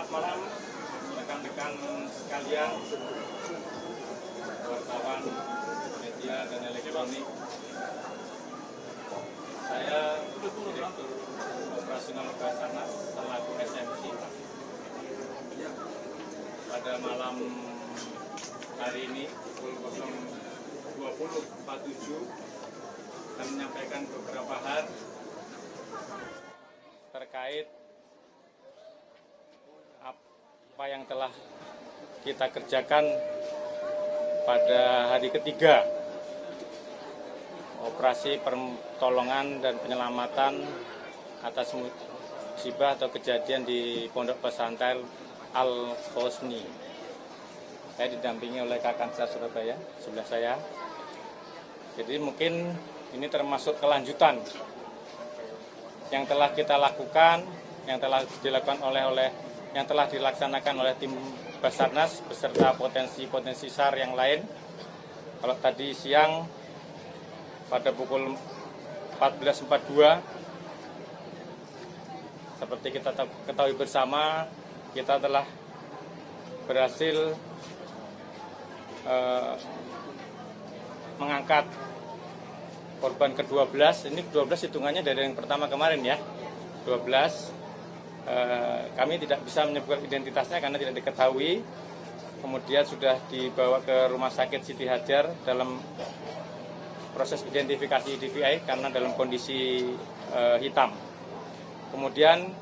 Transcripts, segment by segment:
Selamat malam rekan-rekan sekalian, wartawan, media dan elektronik. Saya Direktur Operasional Basarnas selaku SMC. Pada malam hari ini pukul 20.47 akan menyampaikan beberapa hal terkait apa yang telah kita kerjakan pada hari ketiga operasi pertolongan dan penyelamatan atas musibah atau kejadian di Pondok Pesantren Al-Hosni. Saya didampingi oleh Kakansa Surabaya sebelah saya. Jadi mungkin ini termasuk kelanjutan yang telah kita lakukan, yang telah dilakukan yang telah dilaksanakan oleh tim Basarnas beserta potensi-potensi SAR yang lain. Kalau tadi siang pada pukul 14.42 seperti kita ketahui bersama, kita telah berhasil mengangkat korban ke-12. Ini 12 hitungannya dari yang pertama kemarin ya, 12. Kami tidak bisa menyebutkan identitasnya karena tidak diketahui. Kemudian sudah dibawa ke Rumah Sakit Siti Hajar dalam proses identifikasi DVI karena dalam kondisi hitam. Kemudian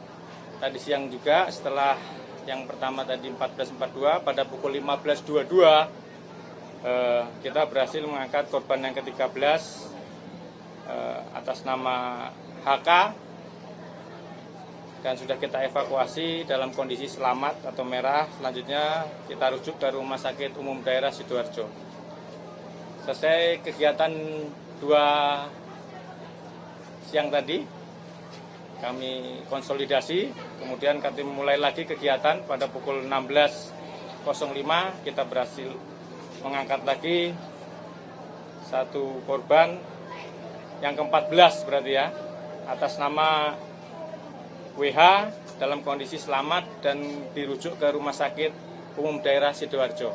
tadi siang juga setelah yang pertama tadi 14.42 pada pukul 15.22 kita berhasil mengangkat korban yang ke-13 atas nama HK dan sudah kita evakuasi dalam kondisi selamat atau merah. Selanjutnya kita rujuk ke Rumah Sakit Umum Daerah Sidoarjo. Selesai kegiatan 2 siang tadi, kami konsolidasi, kemudian kami mulai lagi kegiatan pada pukul 16.05 kita berhasil mengangkat lagi satu korban yang ke-14 berarti ya, atas nama WH dalam kondisi selamat dan dirujuk ke Rumah Sakit Umum Daerah Sidoarjo.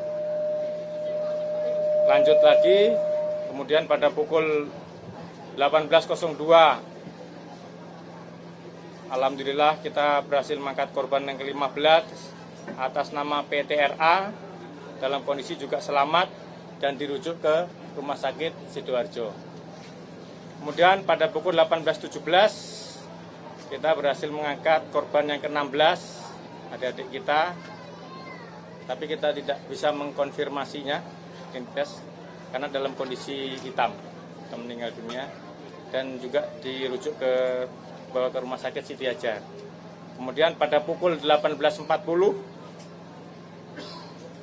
Lanjut lagi, kemudian pada pukul 18.02 alhamdulillah kita berhasil mengangkat korban yang ke-15 atas nama PTRA dalam kondisi juga selamat dan dirujuk ke Rumah Sakit Sidoarjo. Kemudian pada pukul 18.17 kita berhasil mengangkat korban yang ke-16, adik-adik kita, tapi kita tidak bisa mengkonfirmasinya identitas karena dalam kondisi hitam, kita meninggal dunia dan juga dirujuk bawa ke Rumah Sakit Siti Hajar. Kemudian pada pukul 18.40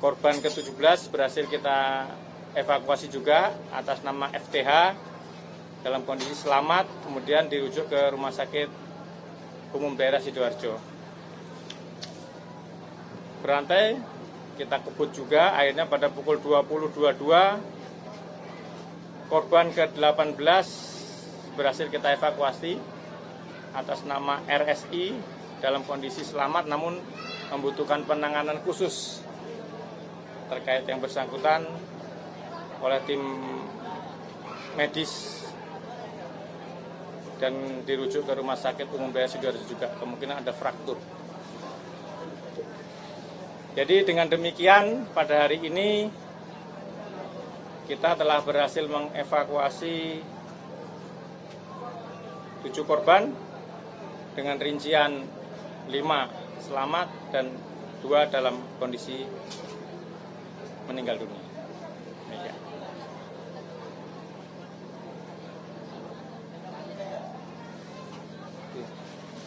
korban ke-17 berhasil kita evakuasi juga atas nama FTH dalam kondisi selamat, kemudian dirujuk ke Rumah Sakit Umum Daerah Sidoarjo. Berantai kita kebut juga, akhirnya pada pukul 20.22 korban ke-18 berhasil kita evakuasi atas nama RSI dalam kondisi selamat namun membutuhkan penanganan khusus terkait yang bersangkutan oleh tim medis dan dirujuk ke Rumah Sakit Umum Daerah Sidoarjo juga, kemungkinan ada fraktur. Jadi dengan demikian pada hari ini kita telah berhasil mengevakuasi 7 korban dengan rincian 5 selamat dan 2 dalam kondisi meninggal dunia.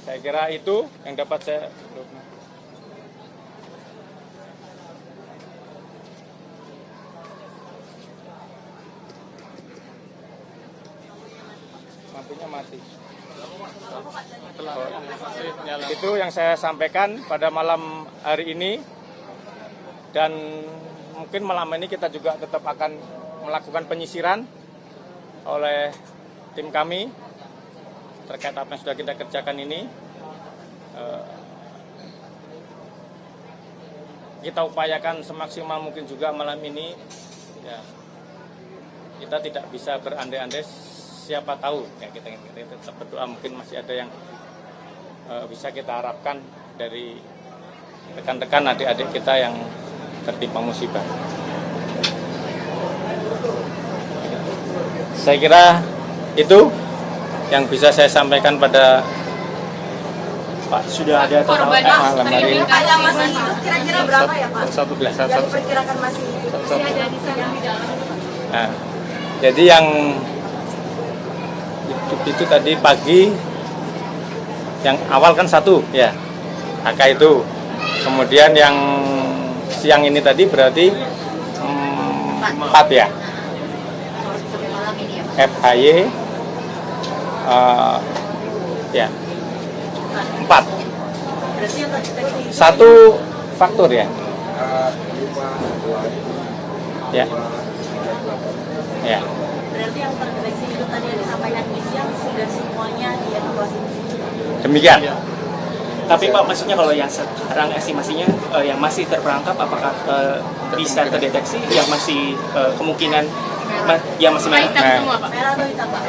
Saya kira itu yang dapat saya lampunya mati. Itu yang saya sampaikan pada malam hari ini, dan mungkin malam ini kita juga tetap akan melakukan penyisiran oleh tim kami terkait apa yang sudah kita kerjakan ini. kita upayakan semaksimal mungkin juga malam ini. Ya, kita tidak bisa berandai-andai, siapa tahu ya, kita tetap berdoa, mungkin masih ada yang bisa kita harapkan dari rekan-rekan adik-adik kita yang tertimpa musibah. Saya kira itu yang bisa saya sampaikan pada Pak. Sudah ada total malam hari ini. Yang masih hidup kira-kira berapa ya Pak? Satu. Diperkirakan masih hidup. Masih ada di sana di dalam. Nah, jadi yang itu tadi pagi, yang awal kan 1 ya, AK itu. Kemudian yang siang ini tadi berarti 4 ya. FHY ya 4. Satu faktur ya. Ya. Ya. Berarti yang terdeteksi itu tadi yang disampaikan di siang sudah semuanya dievakuasi. Demikian. Tapi Pak, maksudnya kalau yang sekarang estimasinya yang masih terperangkap, apakah bisa terdeteksi yang masih kemungkinan yang masih merah? Merah atau hitam Pak?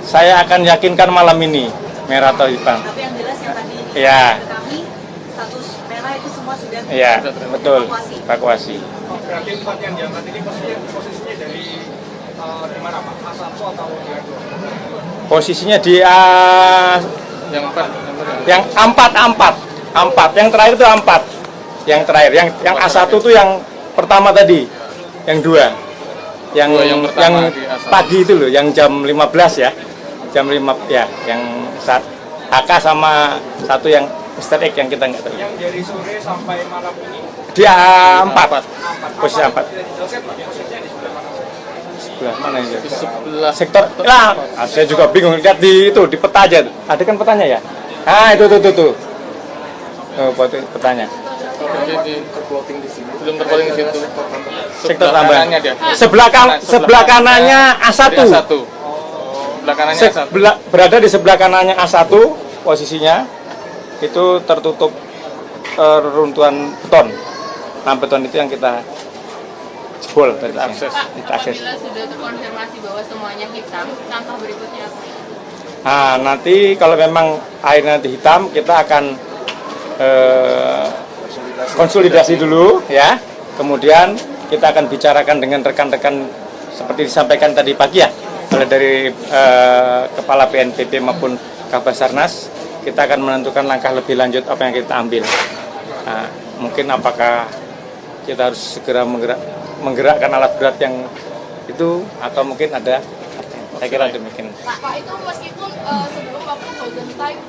Saya akan yakinkan malam ini merah atau hitam. Tapi yang jelas yang tadi Ya. kami status merah itu semua sudah Iya, betul. Evakuasi. Berarti 4 yang diangkat ini posisinya dari di mana Pak? A1 atau A2? Posisinya di Yang 4. yang 4. Yang terakhir itu 4. Yang terakhir, yang A1 itu yang pertama tadi. Yang 2. Yang pagi itu loh, yang jam 15 ya. Jam 5 ya, yang saat AK sama 1 yang Mr. X yang kita nggak tahu. Yang dari sore sampai malam ini Di A4. Posisi 4. Posisinya di sebelah mana? Sebelah mana ini? Di sebelah Sektor lah, saya juga bingung lihat di itu di peta aja. Ada kan petanya ya? Ah, itu tuh. Oh, petanya. terploting di sini. Belum terploting di situ. Sektor tambahan. Kanannya dia. Sebelah kanannya A1. Di A1. Oh, sebelah kanannya A1. Berada di sebelah kanannya A1 posisinya itu tertutup reruntuhan beton. Nah, beton itu yang kita jebol dari Kita akses. Kita akses. Apabila sudah terkonfirmasi bahwa semuanya hitam, langkah berikutnya apa? Nah, nanti kalau memang airnya nanti hitam, kita akan konsolidasi dulu ya. Kemudian kita akan bicarakan dengan rekan-rekan seperti disampaikan tadi pagi ya, oleh dari Kepala BNPB maupun Kabasarnas. Kita akan menentukan langkah lebih lanjut apa yang kita ambil. Nah, mungkin apakah kita harus segera menggerakkan alat berat yang itu, atau mungkin ada, saya kira demikian. Pak, itu meskipun sebelum waktu golden time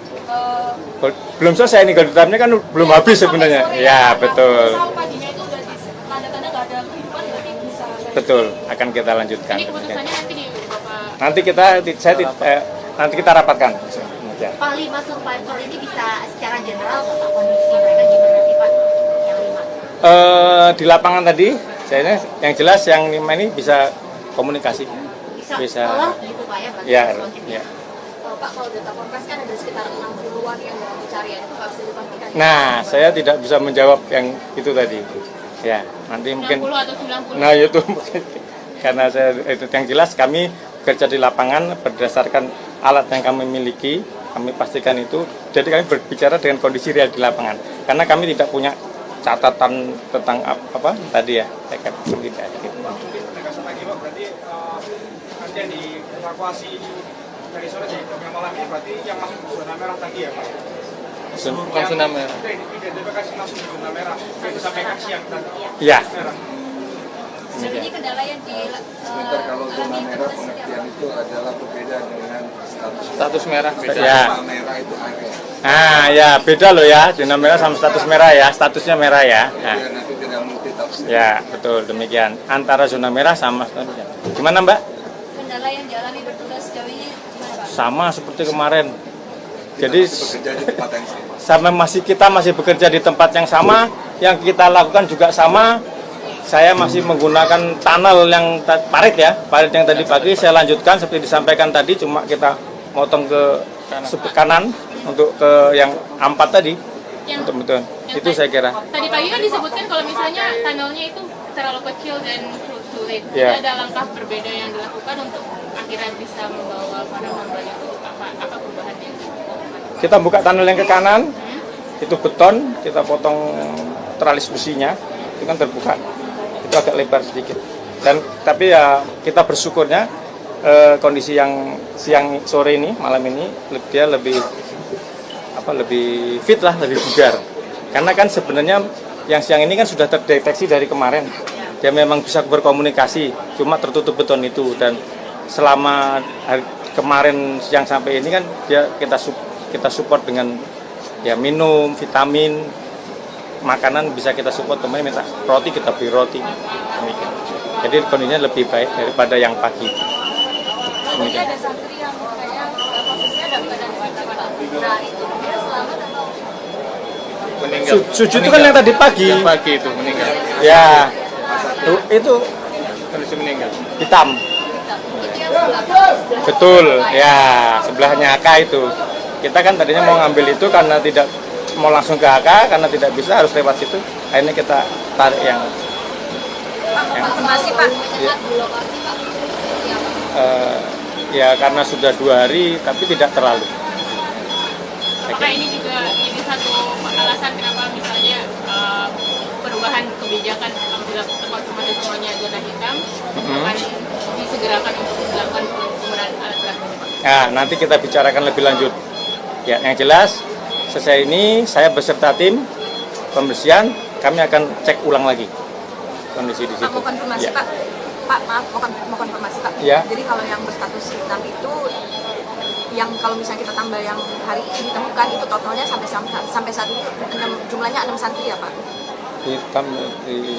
Belum selesai nih, golden time-nya kan belum habis sebenarnya. Ya, betul. Misal paginya itu udah tanda-tanda nggak ada kehidupan, berarti bisa. Betul, akan kita lanjutkan. Ini keputusannya nanti di Bapak. Nanti kita rapatkan. Ya. Pak, 5 survivor ini bisa secara general Pak, kondisi mereka gimana sih Pak? Yang 5? Di lapangan tadi, saya yang jelas yang 5 ini bisa komunikasi. Bisa. Olah gitu Pak ya? Ya, responsifnya. ya. Pak, kalau data Polres kan ada sekitar 60-an yang dalam pencarian itu Pak, bisa dipastikan. Nah, saya tidak bisa menjawab yang itu tadi. Ya, nanti mungkin. 90 atau 90? Nah, itu mungkin karena saya itu yang jelas kami bekerja di lapangan berdasarkan alat yang kami miliki, kami pastikan itu. Jadi kami berbicara dengan kondisi real di lapangan. Karena kami tidak punya catatan tentang apa tadi ya, saya kira tidak. Gitu. Mungkin penegasan lagi Pak, berarti nanti yang dievakuasi dari sore sampai malam ini berarti yang masuk ke zona merah tadi ya Pak? Bukan zona merah. Itu identifikasi masuk ke zona merah yang disampaikan siang tadi. Ya. Merah. Dan ini kendala yang di Sebentar, kalau zona merah pengertian itu adalah berbeda dengan Status merah beda. Ya. zona merah itu area. Nah, ya beda loh ya, zona merah sama status merah ya, statusnya merah ya. Nah, Jadi nanti tidak multi tafsir. ya betul demikian. Antara zona merah sama statusnya. Gimana Mbak? kendala yang dialami bertugas sejauh ini gimana Pak? Sama seperti kemarin. Jadi Bekerja di tempat yang sama. kita masih bekerja di tempat yang sama, yang kita lakukan juga sama. Saya masih menggunakan tunnel yang parit ya, parit yang tadi pagi saya lanjutkan seperti disampaikan tadi, cuma kita motong ke kanan untuk ke yang A4 tadi. yang betul. yang Itu saya kira. Tadi pagi kan disebutkan kalau misalnya tunnelnya itu terlalu kecil dan sulit. Ya. Ada langkah berbeda yang dilakukan untuk akhirnya bisa membawa para korban itu apa perubahannya? Kita buka tunnel yang ke kanan, itu beton, kita potong teralis besinya, itu kan terbuka, itu agak lebar sedikit. Dan tapi ya kita bersyukurnya kondisi yang siang sore ini, malam ini dia lebih lebih fit lah, lebih bugar. Karena kan sebenarnya yang siang ini kan sudah terdeteksi dari kemarin. Dia memang bisa berkomunikasi, cuma tertutup beton itu. Dan selama kemarin siang sampai ini kan dia kita support dengan ya minum, vitamin, makanan bisa kita support. Kemarin minta roti, kita beri roti. Demikian. Jadi kondisinya lebih baik daripada yang pagi. Tadi ada santri yang kayaknya posisinya dalam keadaan sujud, Pak. Nah, itu dia selamat atau Meninggal. Sujud itu kan yang tadi pagi. Yang pagi itu meninggal. Ya, itu Kondisi meninggal. hitam. Betul, ya sebelahnya AK itu. Kita kan tadinya mau ngambil itu karena tidak mau langsung ke AK, karena tidak bisa harus lewat situ. Akhirnya kita tarik yang konfirmasi, Pak? ya, ya karena sudah 2 hari tapi tidak terlalu. Apakah ini juga jadi satu alasan kenapa misalnya perubahan kebijakan apabila terkonfirmasi semuanya zona hitam akan disegerakan untuk dilakukan penggunaan alat berat ini, Pak? Nah, nanti kita bicarakan lebih lanjut. Ya, yang jelas selesai ini saya beserta tim pembersihan, kami akan cek ulang lagi kondisi di situ. Mau konfirmasi, Ya. Pak? Pak, maaf, mau konfirmasi, Pak. Ya. Jadi kalau yang berstatus hitam itu, yang kalau misalnya kita tambah yang hari ini ditemukan itu totalnya sampai saat ini jumlahnya 6 santri ya, Pak? Hitam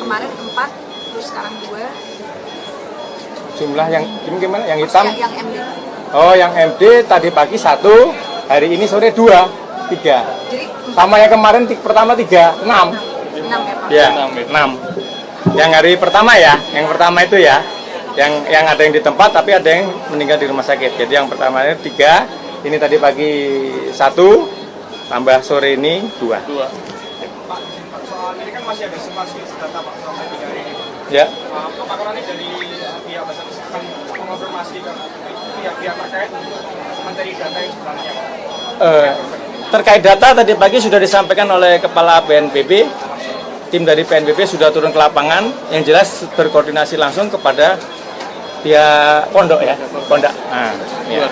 Kemarin 4, terus sekarang 2. jumlah yang gimana? Yang hitam? Yang MD. Oh, yang MD tadi pagi 1, hari ini sore 2, 3. Jadi Sama yang kemarin pertama 3, 6. 6 ya, Pak? Ya, 6. Yang hari pertama ya, yang pertama itu ya, yang ada yang di tempat tapi ada yang meninggal di rumah sakit. Jadi yang pertama ini 3, ini tadi pagi 1, tambah sore ini 2. Pak, soal ini kan masih ada simulasi data Pak sampai 3 hari ini. Ya. Apakah nanti dari pihak Basarnas akan mengonfirmasi ke pihak-pihak terkait untuk mencari data yang sebenarnya Pak? Terkait data tadi pagi sudah disampaikan oleh Kepala BNPB. Tim dari BNPB sudah turun ke lapangan, yang jelas berkoordinasi langsung kepada pihak pondok ya, pondok. Nah, ya.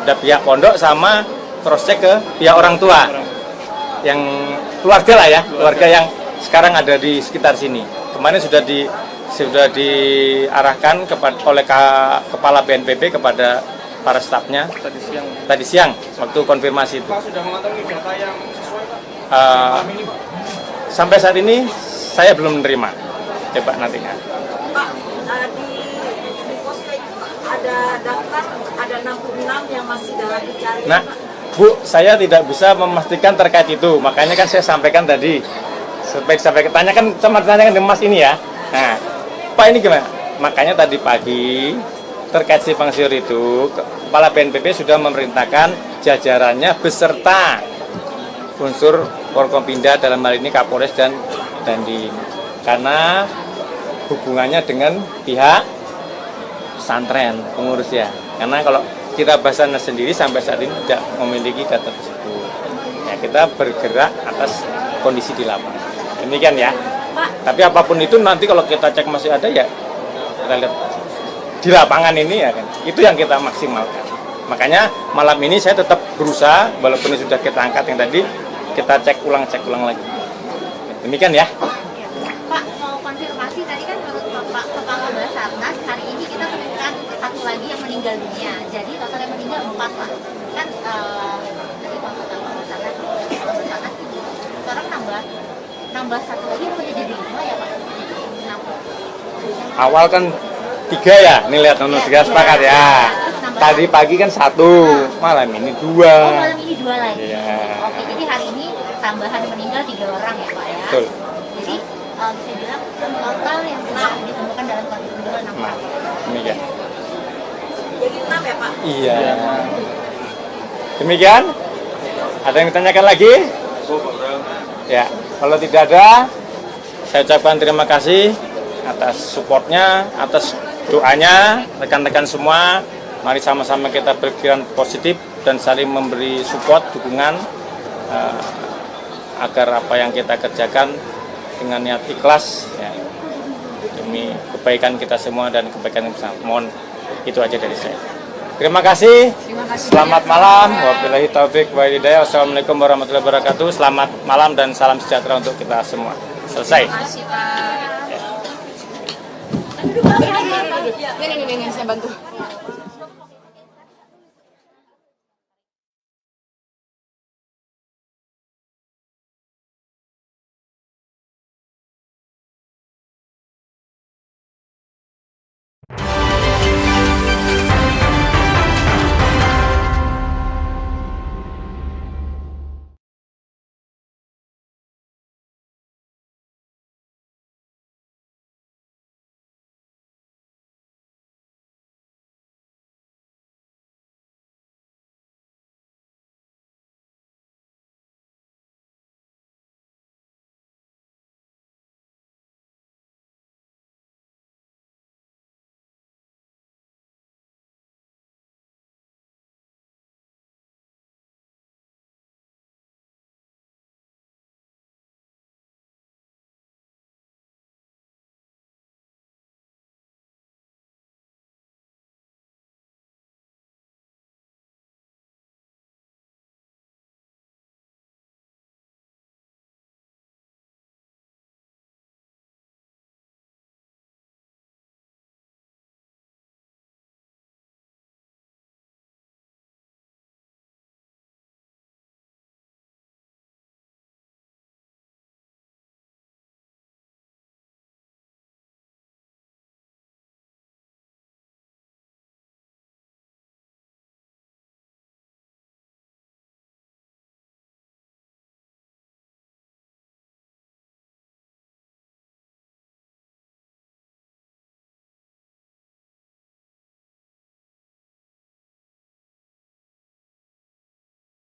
Ada pihak pondok sama cross check ke pihak orang tua, yang keluarga lah ya, keluarga yang sekarang ada di sekitar sini. Kemarin sudah diarahkan oleh Kepala BNPB kepada para stafnya tadi siang waktu konfirmasi itu. Pak sudah mengantongi data yang sesuai Pak? Uh, Ini Pak. Sampai saat ini saya belum menerima. Coba nantinya. Pak, di posko itu ada daftar, ada 66 yang masih dalam pencarian, Nah, Pak. Bu, saya tidak bisa memastikan terkait itu. Makanya kan saya sampaikan tadi. Sampai tanyakan sama tanyakan ke Mas ini ya. Nah, Pak ini gimana? Makanya tadi pagi terkait simpang siur itu, Kepala BNPB sudah memerintahkan jajarannya beserta unsur Forkompinda dalam hal ini Kapolres dan Dandim, karena hubungannya dengan pihak pesantren pengurus ya. Karena kalau kita Basarnas sendiri sampai saat ini tidak memiliki data tersebut. Ya, kita bergerak atas kondisi di lapangan. Demikian ya. Tapi apapun itu nanti kalau kita cek masih ada ya kita lihat di lapangan ini ya kan. Itu yang kita maksimalkan. Makanya malam ini saya tetap berusaha walaupun sudah kita angkat yang tadi, kita cek ulang lagi. Demikian ya. Pak, mau konfirmasi tadi kan menurut Bapak Kepala Basarnas hari ini kita menemukan 1 lagi yang meninggal dunia. Jadi total yang meninggal 4 Pak. Kan dari Kepala Basarnas sekarang nambah 1 lagi apa jadi 5 ya Pak? 6. Awal kan 3 ya, nih lihat nomor 3 sepakat ya. Tadi pagi kan 1, malam ini 2. Oh, malam ini 2 lagi. Iya. Oke, jadi hari ini tambahan meninggal 3 orang ya Pak ya. Betul. Jadi bisa bilang total yang sudah ditemukan dalam kondisi meninggal 6 orang. Demikian. Jadi 6 ya, Pak? Iya. Demikian. Ada yang ditanyakan lagi? Ya, kalau tidak ada, saya ucapkan terima kasih atas supportnya, atas doanya, rekan-rekan semua. Mari sama-sama kita berpikiran positif dan saling memberi support, dukungan agar apa yang kita kerjakan dengan niat ikhlas ya, demi kebaikan kita semua dan kebaikan bersama. Mohon itu aja dari saya. Terima kasih. Selamat malam. Wabillahi taufik wa hidayah. Wassalamualaikum warahmatullahi wabarakatuh. Selamat malam dan salam sejahtera untuk kita semua. Selesai. Terima kasih Pak. Ini saya bantu.